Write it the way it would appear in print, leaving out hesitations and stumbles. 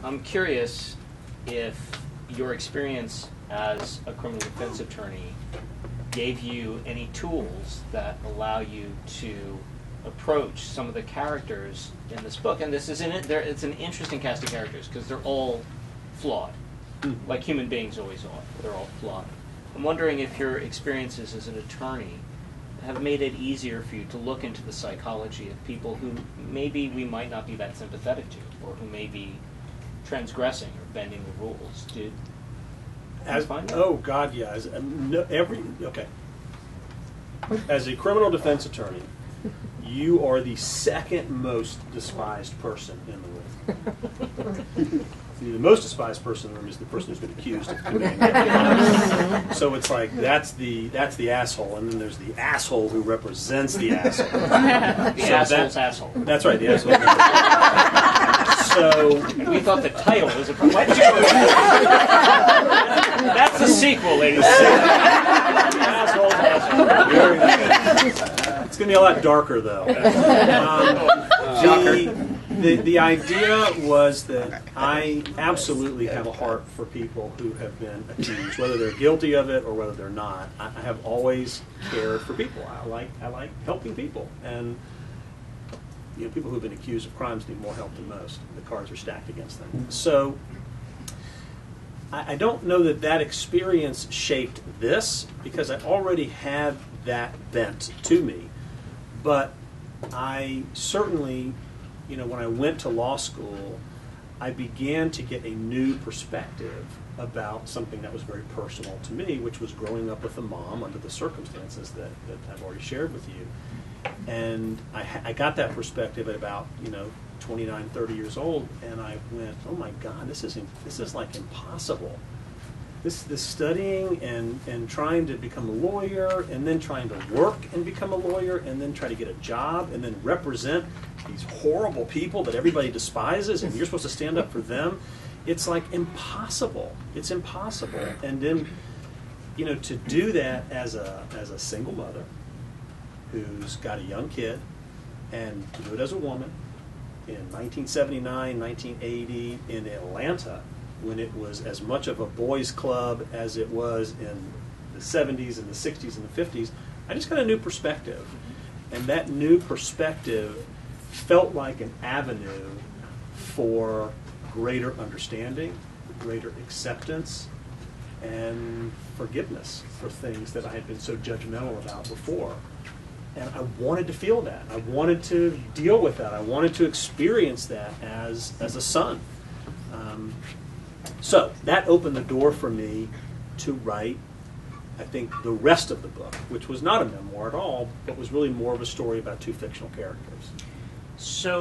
I'm curious if your experience as a criminal defense attorney gave you any tools that allow you to approach some of the characters in this book. And this is in it. It's an interesting cast of characters because they're all flawed, like human beings always are. They're all flawed. I'm wondering if your experiences as an attorney have made it easier for you to look into the psychology of people who maybe we might not be that sympathetic to, or who may be transgressing or bending the rules. Did you find that? Oh God, yeah. As a criminal defense attorney, you are the second most despised person in the room. The most despised person in the room is the person who's been accused of committing crime. So it's like that's the asshole, and then there's the asshole who represents the asshole. The asshole's asshole. That's right, the asshole. So we thought the title was a. Why did you go with that? That's the sequel, ladies and gentlemen. Asshole's asshole. It's going to be a lot darker, though. The idea was that I absolutely have a heart for people who have been accused, whether they're guilty of it or whether they're not. I have always cared for people. I like helping people, and people who have been accused of crimes need more help than most. The cards are stacked against them. So I don't know that experience shaped this, because I already had that bent to me, but I certainly. When I went to law school, I began to get a new perspective about something that was very personal to me, which was growing up with a mom under the circumstances that I've already shared with you. And I got that perspective at about 29, 30 years old, and I went, oh my God, this is like impossible. This studying and trying to become a lawyer, and then trying to work and become a lawyer, and then try to get a job, and then represent these horrible people that everybody despises, and you're supposed to stand up for them. It's like impossible. It's impossible. And then, to do that as a single mother who's got a young kid, and to do it as a woman in 1979, 1980 in Atlanta, when it was as much of a boys' club as it was in the 70s and the 60s and the 50s, I just got a new perspective. And that new perspective felt like an avenue for greater understanding, greater acceptance, and forgiveness for things that I had been so judgmental about before. And I wanted to feel that. I wanted to deal with that. I wanted to experience that as a son. So that opened the door for me to write, I think, the rest of the book, which was not a memoir at all, but was really more of a story about two fictional characters. So